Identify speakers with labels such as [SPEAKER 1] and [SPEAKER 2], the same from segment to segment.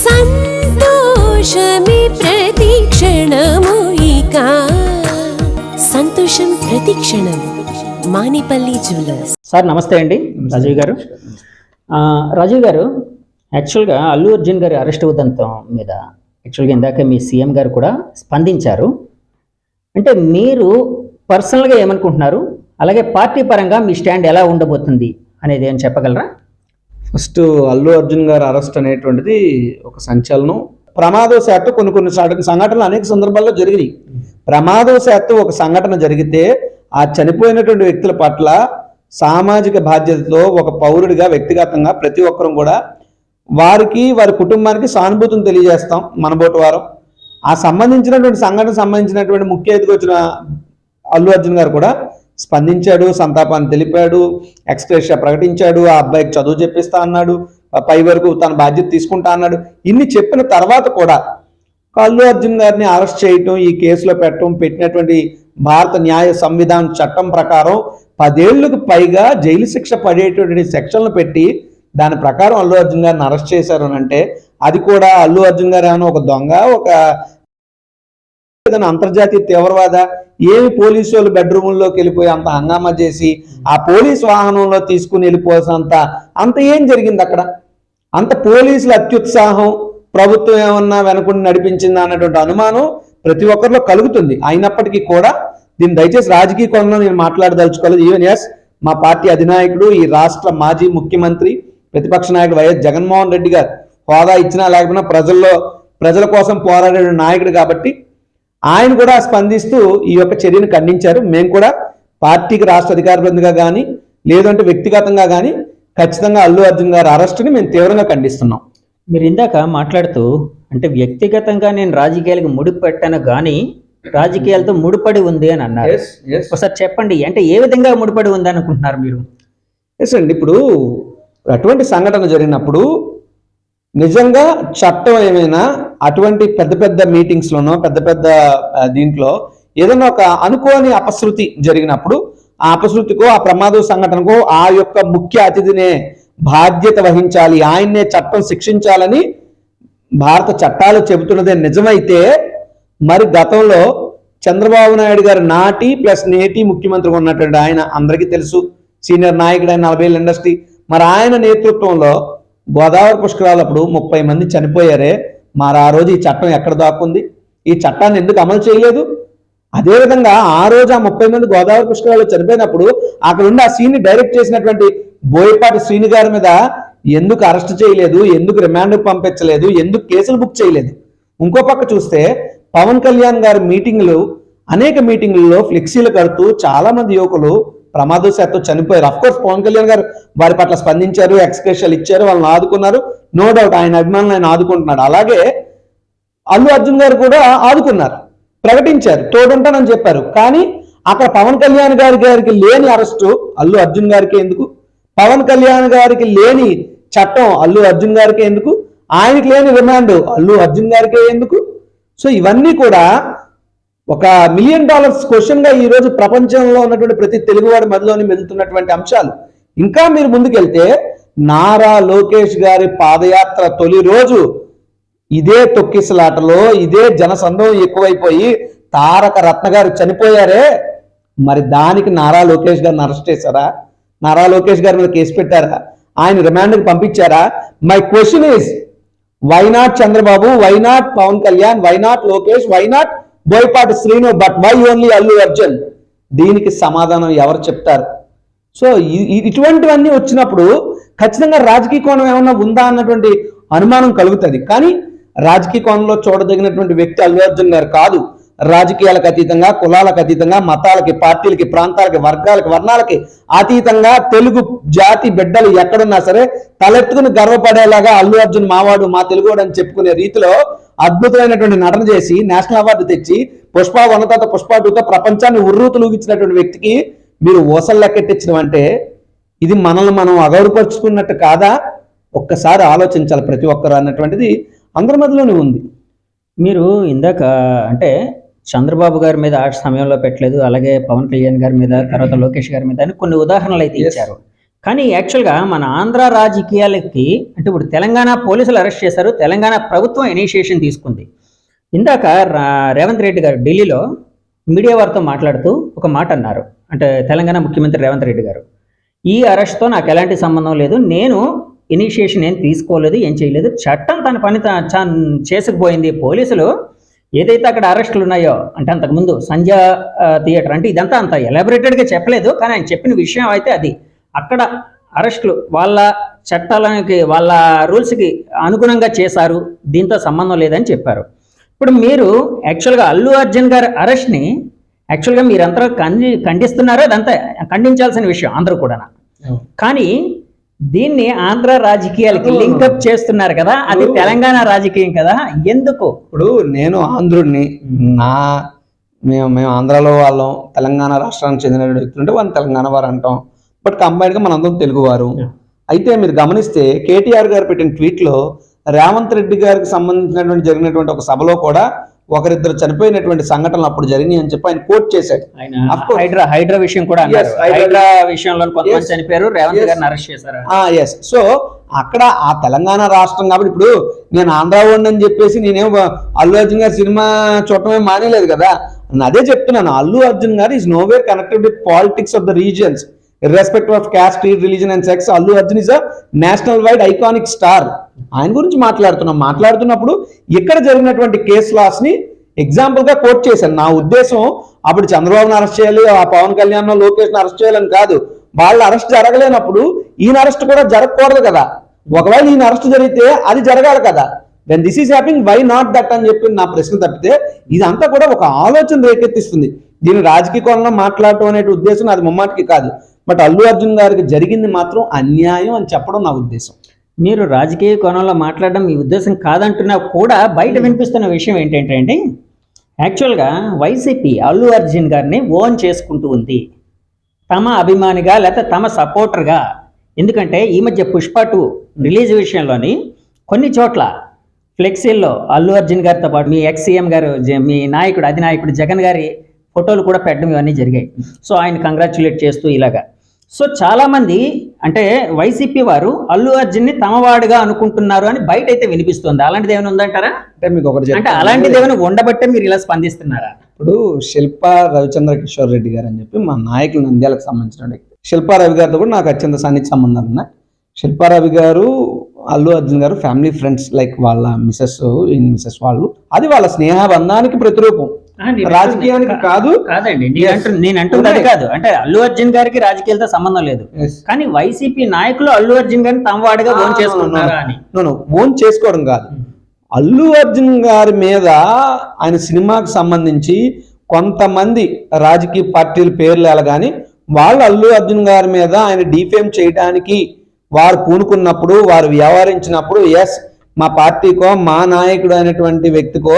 [SPEAKER 1] సంతోషమే ప్రతి క్షణము ఇక సంతోషం ప్రతి క్షణం మానిపల్లి జ్యువెలర్స్.
[SPEAKER 2] సార్ నమస్తే అండి. రాజీవ్ గారు, రాజీవ్ గారు, యాక్చువల్గా అల్లు అర్జున్ గారి అరెస్ట్ ఉదంతం మీద యాక్చువల్గా ఇందాక మీ సీఎం గారు కూడా స్పందించారు. అంటే మీరు పర్సనల్గా ఏమనుకుంటున్నారు, అలాగే పార్టీ పరంగా మీ స్టాండ్ ఎలా ఉండబోతుంది అనేది ఏం చెప్పగలరా?
[SPEAKER 3] ఫస్ట్ అల్లు అర్జున్ గారి అరెస్ట్ అనేటువంటిది ఒక సంచలనం. ప్రమాదవశాత్తు కొన్ని సంఘటనలు అనేక సందర్భాల్లో జరిగినాయి. ప్రమాదవశాత్తు ఒక సంఘటన జరిగితే ఆ చనిపోయినటువంటి వ్యక్తుల పట్ల సామాజిక బాధ్యతతో ఒక పౌరుడిగా వ్యక్తిగతంగా ప్రతి ఒక్కరం కూడా వారికి వారి కుటుంబానికి సానుభూతిని తెలియజేస్తాం. మనబోటి వారం ఆ సంబంధించినటువంటి సంఘటన సంబంధించినటువంటి ముఖ్య అతిథిగా వచ్చిన అల్లు అర్జున్ గారు కూడా స్పందించాడు, సంతాపాన్ని తెలిపాడు, ఎక్స్‌గ్రేషియా ప్రకటించాడు, ఆ అబ్బాయికి చదువు చెప్పిస్తా అన్నాడు, పై వరకు తన బాధ్యత తీసుకుంటా అన్నాడు. ఇన్ని చెప్పిన తర్వాత కూడా అల్లు అర్జున్ గారిని అరెస్ట్ చేయటం, ఈ కేసులో పెట్టినటువంటి భారత న్యాయ సంవిధాన చట్టం ప్రకారం 10 ఏళ్లకు పైగా జైలు శిక్ష పడేటువంటి సెక్షన్లు పెట్టి దాని ప్రకారం అల్లు అర్జున్ గారిని అరెస్ట్ చేశారు అని అంటే అది కూడా అల్లు అర్జున్ గారు ఏమైనా ఒక దొంగ, ఒక అంతర్జాతీయ తీవ్రవాద? ఏమి పోలీసు వాళ్ళు బెడ్రూముల్లోకి వెళ్ళిపోయి అంత హంగామా చేసి ఆ పోలీస్ వాహనంలో తీసుకుని వెళ్ళిపోవాల్సినంత అంత ఏం జరిగింది అక్కడ? అంత పోలీసుల అత్యుత్సాహం ప్రభుత్వం ఏమన్నా వెనకుండి నడిపించిందా అన్నటువంటి అనుమానం ప్రతి ఒక్కరిలో కలుగుతుంది. అయినప్పటికీ కూడా దీన్ని దయచేసి రాజకీయ కోణంలో నేను మాట్లాడదలుచుకోలేదు. ఈవెన్ ఎస్ మా పార్టీ అధినాయకుడు, ఈ రాష్ట్ర మాజీ ముఖ్యమంత్రి, ప్రతిపక్ష నాయకుడు వైఎస్ జగన్మోహన్ రెడ్డి గారు హోదా ఇచ్చినా లేకపోయినా ప్రజల కోసం పోరాడే నాయకుడు కాబట్టి ఆయన కూడా స్పందిస్తూ ఈ యొక్క చర్యను ఖండించారు. మేము కూడా పార్టీకి రాష్ట్ర అధికార ప్రతినిధిగా కానీ లేదంటే వ్యక్తిగతంగా కానీ ఖచ్చితంగా అల్లు అర్జున్ గారి అరెస్టుని మేము తీవ్రంగా ఖండిస్తున్నాం.
[SPEAKER 2] మీరు ఇందాక మాట్లాడుతూ అంటే వ్యక్తిగతంగా నేను రాజకీయాలకు ముడిపెట్టాను కానీ రాజకీయాలతో ముడిపడి ఉంది అని అన్నారు. ఒకసారి చెప్పండి, అంటే ఏ విధంగా ముడిపడి ఉంది అనుకుంటున్నారు మీరు?
[SPEAKER 3] ఎస్ అండి, ఇప్పుడు అటువంటి సంఘటన జరిగినప్పుడు నిజంగా చట్టం ఏమైనా అటువంటి పెద్ద మీటింగ్స్లోనో పెద్ద దీంట్లో ఏదైనా ఒక అనుకోని అపశృతి జరిగినప్పుడు ఆ అపశృతికో ఆ ప్రమాద సంఘటనకో ఆ యొక్క ముఖ్య అతిథినే బాధ్యత వహించాలి, ఆయన్నే చట్టం శిక్షించాలని భారత చట్టాలు చెబుతున్నదే నిజమైతే మరి గతంలో చంద్రబాబు నాయుడు గారు నాటి ప్లస్ నేటి ముఖ్యమంత్రిగా ఉన్నటువంటి ఆయన అందరికీ తెలుసు, సీనియర్ నాయకుడు, ఆయన 40 ఏళ్ళ ఇండస్ట్రీ. మరి ఆయన నేతృత్వంలో గోదావరి పుష్కరాలప్పుడు 30 మంది చనిపోయారే, మరి ఆ రోజు ఈ చట్టం ఎక్కడ దాక్కుంది? ఈ చట్టాన్ని ఎందుకు అమలు చేయలేదు? అదేవిధంగా ఆ రోజు ఆ 30 మంది గోదావరి పుష్కరాల్లో చనిపోయినప్పుడు అక్కడ ఉండి ఆ సీన్ని డైరెక్ట్ చేసినటువంటి బోయపాటి శ్రీని గారి మీద ఎందుకు అరెస్ట్ చేయలేదు? ఎందుకు రిమాండ్కి పంపించలేదు? ఎందుకు కేసులు బుక్ చేయలేదు? ఇంకో పక్క చూస్తే పవన్ కళ్యాణ్ గారి అనేక మీటింగుల్లో ఫ్లెక్సీలు కడుతూ చాలా మంది యువకులు ప్రమాదవశాత్తు చనిపోయారు. అఫ్కోర్స్ పవన్ కళ్యాణ్ గారు వారి పట్ల స్పందించారు, ఎక్స్‌గ్రేషియాలు ఇచ్చారు, వాళ్ళని ఆదుకున్నారు. నో డౌట్ ఆయన అభిమానులు ఆయన ఆదుకుంటున్నాడు. అలాగే అల్లు అర్జున్ గారు కూడా ఆదుకున్నారు, ప్రకటించారు, తోడుంటానని చెప్పారు. కానీ అక్కడ పవన్ కళ్యాణ్ గారికి లేని అరెస్టు అల్లు అర్జున్ గారికి ఎందుకు? పవన్ కళ్యాణ్ గారికి లేని చట్టం అల్లు అర్జున్ గారికి ఎందుకు? ఆయనకి లేని రిమాండ్ అల్లు అర్జున్ గారికే ఎందుకు? సో ఇవన్నీ కూడా ఒక $1 మిలియన్ క్వశ్చన్గా ఈరోజు ప్రపంచంలో ఉన్నటువంటి ప్రతి తెలుగువాడి మధ్యలోని మెదులుతున్నటువంటి అంశాలు. ఇంకా మీరు ముందుకెళ్తే నారా లోకేష్ గారి పాదయాత్ర తొలి రోజు ఇదే తొక్కిసలాటలో ఇదే జనసందోహం ఎక్కువైపోయి తారక రత్న గారు చనిపోయారే, మరి దానికి నారా లోకేష్ గారిని అరెస్ట్ చేశారా? నారా లోకేష్ గారి మీద కేసు పెట్టారా? ఆయన రిమాండ్కి పంపించారా? My question is why not Chandrababu, why not Pawan Kalyan, why not Lokesh, why not Boyapati Srinu, but why only Allu Arjun? దీనికి సమాధానం ఎవరు చెప్తారు? సో ఇటువంటివన్నీ వచ్చినప్పుడు ఖచ్చితంగా రాజకీయ కోణం ఏమన్నా ఉందా అన్నటువంటి అనుమానం కలుగుతుంది. కానీ రాజకీయ కోణంలో చూడదగినటువంటి వ్యక్తి అల్లు అర్జున్ గారు కాదు. రాజకీయాలకు అతీతంగా, కులాలకు అతీతంగా, మతాలకి, పార్టీలకి, ప్రాంతాలకి, వర్గాలకి, వర్ణాలకి అతీతంగా తెలుగు జాతి బిడ్డలు ఎక్కడున్నా సరే తలెత్తుకుని గర్వపడేలాగా అల్లు అర్జున్ మావాడు, మా తెలుగువాడు అని చెప్పుకునే రీతిలో అద్భుతమైనటువంటి నటన చేసి నేషనల్ అవార్డు తెచ్చి పుష్ప 1 తర్వాత పుష్ప 2తో ప్రపంచాన్ని ఉర్రూతలూగించినటువంటి వ్యక్తికి మీరు ఊసలు లెక్కెట్టించడం అంటే ఇది మనల్ని మనం అగౌరవపరుచుకున్నట్టు కాదా? ఒక్కసారి ఆలోచించాలి ప్రతి ఒక్కరు అన్నటువంటిది అందరి మధ్యలోనే ఉంది.
[SPEAKER 2] మీరు ఇందాక అంటే చంద్రబాబు గారి మీద ఆ సమయంలో పెట్టలేదు, అలాగే పవన్ కళ్యాణ్ గారి మీద, తర్వాత లోకేష్ గారి మీద అని కొన్ని ఉదాహరణలు అయితే ఇచ్చారు. కానీ యాక్చువల్గా మన ఆంధ్ర రాజకీయాలకి అంటే ఇప్పుడు తెలంగాణ పోలీసులు అరెస్ట్ చేశారు, తెలంగాణ ప్రభుత్వం ఇనిషియేషన్ తీసుకుంది. ఇందాక రేవంత్ రెడ్డి గారు ఢిల్లీలో మీడియా వారితో మాట్లాడుతూ ఒక మాట అన్నారు. అంటే తెలంగాణ ముఖ్యమంత్రి రేవంత్ రెడ్డి గారు, ఈ అరెస్ట్తో నాకు ఎలాంటి సంబంధం లేదు, నేను ఇనిషియేషన్ ఏం తీసుకోలేదు, ఏం చేయలేదు, చట్టం తన పని చేసుకుపోయింది. పోలీసులు ఏదైతే అక్కడ అరెస్టులు ఉన్నాయో అంటే అంతకుముందు సంధ్య థియేటర్ అంటే ఇదంతా అంత ఎలాబొరేటెడ్గా చెప్పలేదు, కానీ ఆయన చెప్పిన విషయం అయితే అది అక్కడ అరెస్టులు వాళ్ళ చట్టాలకి వాళ్ళ రూల్స్కి అనుగుణంగా చేశారు, దీంతో సంబంధం లేదని చెప్పారు. ఇప్పుడు మీరు యాక్చువల్గా అల్లు అర్జున్ గారి అరెస్ట్ని యాక్చువల్గా మీరంతా ఖండిస్తున్నారో అదంతా ఖండించాల్సిన విషయం అందరూ కూడా. కానీ దీన్ని ఆంధ్ర రాజకీయాలకి లింకప్ చేస్తున్నారు కదా, అది తెలంగాణ రాజకీయం కదా, ఎందుకు?
[SPEAKER 3] ఇప్పుడు నేను ఆంధ్రుడిని, మేము ఆంధ్రాలో వాళ్ళం, తెలంగాణ రాష్ట్రానికి చెందిన వ్యక్తులు ఉంటే వాళ్ళు తెలంగాణ వారు అంటాం, బట్ కంబైన్డ్గా మనందరం తెలుగువారు. అయితే మీరు గమనిస్తే కేటీఆర్ గారు పెట్టిన ట్వీట్లో రేవంత్ రెడ్డి గారికి సంబంధించినటువంటి జరిగినటువంటి ఒక సభలో కూడా ఒకరిద్దరు చనిపోయినటువంటి సంఘటనలు అప్పుడు జరిగినాయి అని చెప్పి ఆయన కోట్ చేశాడు.
[SPEAKER 2] హైడ్రా విషయం కూడా హైడ్రా విషయంలో కొంతమంది చనిపోయారు, రేవంత్ గారిని అరెస్ట్ చేశారు.
[SPEAKER 3] సో అక్కడ ఆ తెలంగాణ రాష్ట్రం కాబట్టి ఇప్పుడు నేను ఆంధ్రా వాడిని అని చెప్పేసి నేనేం అల్లు అర్జున్ గారి సినిమా చూడటమే మానేలేదు కదా, అదే చెప్తున్నాను. అల్లు అర్జున్ గారు is nowhere connected with politics of the regions irrespective of caste, creed, religion and sex. Allu Arjun is a national wide iconic star. ఆయన గురించి మాట్లాడుతున్నప్పుడు ఇక్కడ జరిగినటువంటి కేసు లాస్ ని ఎగ్జాంపుల్ గా కోట్ చేశాను. నా ఉద్దేశం అప్పుడు చంద్రబాబుని అరెస్ట్ చేయాలి, ఆ పవన్ కళ్యాణ్ లోకేష్ అరెస్ట్ చేయాలని కాదు. వాళ్ళ అరెస్ట్ జరగలేనప్పుడు ఈయన అరెస్ట్ కూడా జరగకూడదు కదా. ఒకవేళ ఈయన అరెస్ట్ జరిగితే అది జరగాలి కదా. Then this is happening, why not that అని చెప్పి నా ప్రశ్న తప్పితే ఇదంతా కూడా ఒక ఆలోచన రేకెత్తిస్తుంది. దీన్ని రాజకీయ కోణంలో మాట్లాడటం అనే ఉద్దేశం అది ముమ్మాటికి కాదు. బట్ అల్లు అర్జున్ గారికి జరిగింది మాత్రం అన్యాయం అని చెప్పడం నా ఉద్దేశం.
[SPEAKER 2] మీరు రాజకీయ కోణంలో మాట్లాడడం మీ ఉద్దేశం కాదంటున్నా కూడా బయట వినిపిస్తున్న విషయం ఏంటంటే అండి, యాక్చువల్గా వైసీపీ అల్లు అర్జున్ గారిని ఓన్ చేసుకుంటూ ఉంది తమ అభిమానిగా లేకపోతే తమ సపోర్టర్గా. ఎందుకంటే ఈ మధ్య పుష్ప 2 రిలీజ్ విషయంలోని కొన్ని చోట్ల ఫ్లెక్సీల్లో అల్లు అర్జున్ గారితో పాటు మీ ఎక్స్ సీఎం గారు, మీ నాయకుడు అధినాయకుడు జగన్ గారి ఫోటోలు కూడా పెట్టడం ఇవన్నీ జరిగాయి. సో ఆయన కంగ్రాచులేట్ చేస్తూ ఇలాగా. సో చాలామంది అంటే వైసీపీ వారు అల్లు అర్జున్ని తమవాడుగా అనుకుంటున్నారు అని బయట అయితే వినిపిస్తుంది. అలాంటిది ఏమైనా ఉందంటారా?
[SPEAKER 3] అంటే మీకు ఒకటి
[SPEAKER 2] అంటే అలాంటిది ఏమైనా ఉండబట్టే మీరు ఇలా స్పందిస్తున్నారా?
[SPEAKER 3] ఇప్పుడు శిల్పా రవిచంద్ర కిషోర్ రెడ్డి గారు అని చెప్పి మా నాయకులు నంద్యాలకు సంబంధించిన శిల్పా రవి గారితో కూడా నాకు అత్యంత సన్నిహిత సంబంధాలు ఉన్నాయి. శిల్పా రవి గారు అల్లు అర్జున్ గారు ఫ్యామిలీ ఫ్రెండ్స్, లైక్ వాళ్ళ మిసెస్ వాళ్ళు, అది వాళ్ళ స్నేహ బంధానికి ప్రతిరూపం, రాజకీయానికి కాదు.
[SPEAKER 2] కాదండి, నేను అంటుంది అది కాదు. అంటే అల్లు అర్జున్ గారికి రాజకీయాలతో సంబంధం లేదు, కానీ వైసీపీ నాయకులు అల్లు అర్జున్ గారిని తమ వాడిగా ఓన్ చేసుకుంటున్నారా అని.
[SPEAKER 3] ఓన్ చేసుకోవడం కాదు. అల్లు అర్జున్ గారి మీద ఆయన సినిమాకి సంబంధించి కొంతమంది రాజకీయ పార్టీల పేర్లు ఎలాగాని వాళ్ళు అల్లు అర్జున్ గారి మీద ఆయన డిఫేమ్ చేయడానికి వారు పూనుకున్నప్పుడు, వారు వ్యవహరించినప్పుడు, ఎస్ మా పార్టీకో మా నాయకుడు అనేటువంటి వ్యక్తికో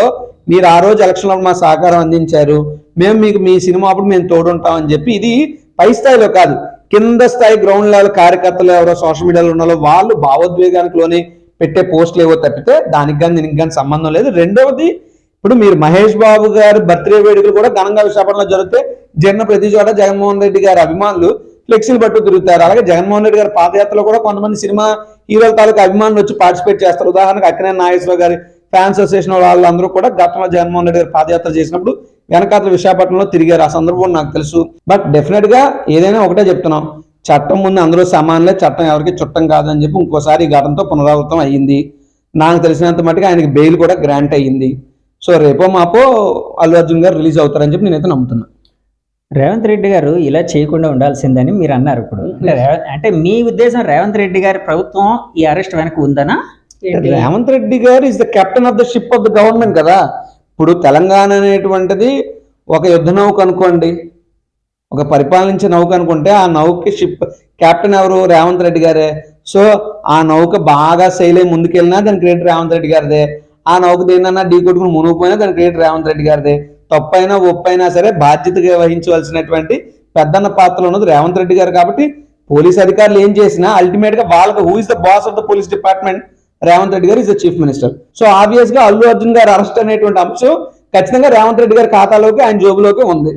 [SPEAKER 3] మీరు ఆ రోజు ఎలక్షన్లో మా సహకారం అందించారు, మేము మీకు మీ సినిమా అప్పుడు మేము తోడుంటామని చెప్పి, ఇది పై స్థాయిలో కాదు, కింద స్థాయి గ్రౌండ్ లెవెల్ కార్యకర్తలు ఎవరో సోషల్ మీడియాలో ఉన్నారో వాళ్ళు భావోద్వేగానికి లోని పెట్టే పోస్టులు ఏవో తప్పితే దానికి కానీ దీనికి కానీ సంబంధం లేదు. రెండవది, ఇప్పుడు మీరు మహేష్ బాబు గారు బర్త్డే వేడుకలు కూడా ఘనంగా విశాఖపట్నంలో జరిగితే జరిగిన ప్రతి చోట జగన్మోహన్ రెడ్డి గారి అభిమానులు ఫ్లెక్సీలు పట్టు తిరుగుతారు. అలాగే జగన్మోహన్ రెడ్డి గారి పాదయాత్రలో కూడా కొంతమంది సినిమా హీరోల తాలూకు అభిమానులు వచ్చి పార్టిసిపేట్ చేస్తారు. ఉదాహరణకు అక్కినేని నాగేశ్వరరావు గారి ఫ్యాన్స్ అసోసియేషన్ వాళ్ళందరూ కూడా గతంలో జగన్మోహన్ రెడ్డి గారి పాదయాత్ర చేసినప్పుడు వెనకాతల విశాఖపట్నంలో తిరిగారు. ఆ సందర్భం నాకు తెలుసు. బట్ డెఫినెట్ గా ఏదైనా ఒకటే చెప్తున్నాం, చట్టం ముందు అందరూ సమానులే, చట్టం ఎవరికి చుట్టం కాదని చెప్పి ఇంకోసారి ఈ ఘటనతో పునరావృతం అయ్యింది. నాకు తెలిసినంత మట్టుగా ఆయనకి బెయిల్ కూడా గ్రాంట్ అయ్యింది. సో రేపో మాపో అల్లు అర్జున్ గారు రిలీజ్ అవుతారని చెప్పి నేనైతే నమ్ముతున్నా.
[SPEAKER 2] రేవంత్ రెడ్డి గారు ఇలా చేయకుండా ఉండాల్సిందని మీరు అన్నారు. ఇప్పుడు అంటే మీ ఉద్దేశం రేవంత్ రెడ్డి గారి ప్రభుత్వం ఈ అరెస్ట్ వెనక ఉందనా?
[SPEAKER 3] Revanth Reddy garu is the captain of the ship of the government కదా. ఇప్పుడు తెలంగాణ అనేటువంటిది ఒక యుద్ధ నౌక అనుకోండి, ఒక పరిపాలించే నౌక అనుకుంటే ఆ నౌకకి షిప్ కెప్టెన్ ఎవరు? రేవంత్ రెడ్డి గారే. సో ఆ నౌక బాగా శైలి ముందుకెళ్ళినా దాని క్రెడిట్ రేవంత్ రెడ్డి గారిదే. ఆ నౌక దేన్నన్నా ఢీ కొట్టుకుని మునిగిపోయినా దాని క్రెడిట్ రేవంత్ రెడ్డి గారిదే. తప్పైనా ఒప్పైనా సరే బాధ్యతగా వహించవలసినటువంటి పెద్దన్న పాత్రలో ఉన్నది రేవంత్ రెడ్డి గారు. కాబట్టి పోలీస్ అధికారులు ఏం చేసినా అల్టిమేట్ గా వాళ్ళకి who is the boss of the police department? Revanth Reddy garu is the chief minister. So obvious గా అల్లు అర్జున్ గారు అరెస్ట్ అనేటువంటి అంశం ఖచ్చితంగా రేవంత్ రెడ్డి గారి ఖాతాలోకి, ఆయన జోబులోకి ఉంది.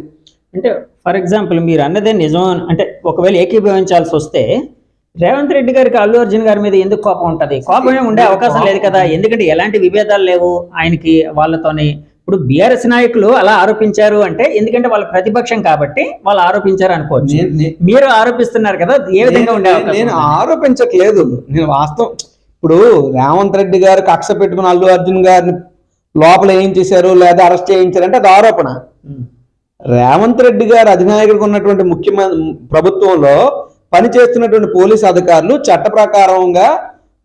[SPEAKER 2] అంటే ఫర్ ఎగ్జాంపుల్ మీరు అన్నదే నిజం అంటే ఒకవేళ ఏకీభవించాల్సి వస్తే రేవంత్ రెడ్డి గారికి అల్లు అర్జున్ గారి మీద ఎందుకు కోపం ఉంటది? కోపమే ఉండే అవకాశం లేదు కదా, ఎందుకంటే ఎలాంటి విభేదాలు లేవు ఆయనకి వాళ్ళతోని. ఇప్పుడు బీఆర్ఎస్ నాయకులు అలా ఆరోపించారు అంటే ఎందుకంటే వాళ్ళ ప్రతిపక్షం కాబట్టి వాళ్ళు ఆరోపించారు అనుకోవచ్చు. మీరు ఆరోపిస్తున్నారు కదా, ఏ విధంగా ఉండే అవకాశం?
[SPEAKER 3] నేను ఆరోపించట్లేదు, నేను వాస్తవం. ఇప్పుడు రేవంత్ రెడ్డి గారు కక్ష పెట్టుకుని అల్లు అర్జున్ గారిని లోపల ఏం చేశారు లేదా అరెస్ట్ చేయించారు అంటే అది ఆరోపణ. రేవంత్ రెడ్డి గారు అధినాయకుడిగా ఉన్నటువంటి ముఖ్యమంత్రి ప్రభుత్వంలో పనిచేస్తున్నటువంటి పోలీసు అధికారులు చట్ట ప్రకారంగా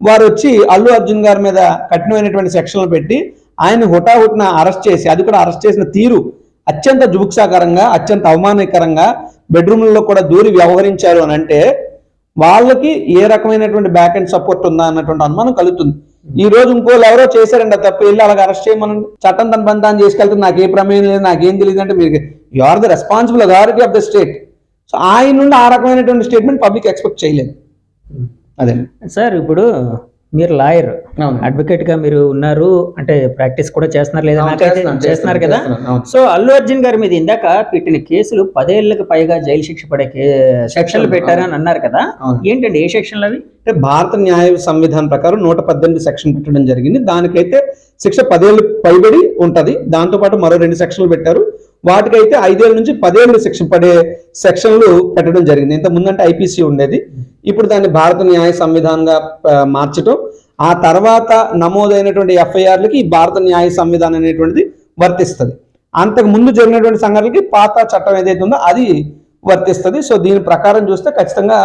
[SPEAKER 3] వారు వచ్చి అల్లు అర్జున్ గారి మీద కఠినమైనటువంటి సెక్షన్లు పెట్టి ఆయన హుటాహుటిన అరెస్ట్ చేసి, అది కూడా అరెస్ట్ చేసిన తీరు అత్యంత జుగుప్సాకరంగా, అత్యంత అవమానకరంగా బెడ్రూమ్లలో కూడా దూరి వ్యవహరించారు అని అంటే వాళ్ళకి ఏ రకమైనటువంటి బ్యాక్ అండ్ సపోర్ట్ ఉందా అన్నటువంటి అనుమానం కలుగుతుంది. ఈ రోజు ఇంకోళ్ళు ఎవరో చేశారండి తప్ప వెళ్ళి అలాగ అరెస్ట్ చేయమనండి, చట్టం తన పని తాను చేసుకెళ్తే నాకు ఏ ప్రమేయం లేదు, నాకేం తెలియదు అంటే మీరు you are the responsible authority of the state. So ఆయన నుండి ఆ రకమైనటువంటి స్టేట్మెంట్ పబ్లిక్ ఎక్స్పెక్ట్ చేయలేదు. అదే
[SPEAKER 2] సార్, ఇప్పుడు మీరు లాయర్, అడ్వకేట్ గా మీరు ఉన్నారు అంటే ప్రాక్టీస్ కూడా చేస్తున్నారు లేదా? చేస్తున్నారు కదా. సో అల్లు అర్జున్ గారి మీద ఇందాక పెట్టిన కేసులు 10 ఏళ్లకు పైగా జైలు శిక్ష పడే సెక్షన్లు పెట్టారని అన్నారు కదా, ఏంటండి ఏ సెక్షన్లు అవి?
[SPEAKER 3] అంటే భారత న్యాయ సంవిధానం ప్రకారం 118 సెక్షన్ పెట్టడం జరిగింది. దానికైతే శిక్ష 10 ఏళ్ళు పైబడి ఉంటది. దాంతోపాటు మరో 2 సెక్షన్లు పెట్టారు. వాటికైతే 5 ఏళ్ళ నుంచి 10 ఏళ్ళు శిక్ష పడే సెక్షన్లు పెట్టడం జరిగింది. ఇంత ముందంటే ఐపీసీ ఉండేది, ఇప్పుడు దాన్ని భారత న్యాయ సంవిధానంగా మార్చడం, ఆ తర్వాత నమోదైనటువంటి ఎఫ్ఐఆర్లకి ఈ భారత న్యాయ సంవిధానం అనేటువంటిది వర్తిస్తుంది. అంతకు ముందు జరిగినటువంటి సంఘటనలకి పాత చట్టం ఏదైతే ఉందో అది వర్తిస్తుంది. సో దీని ప్రకారం చూస్తే ఖచ్చితంగా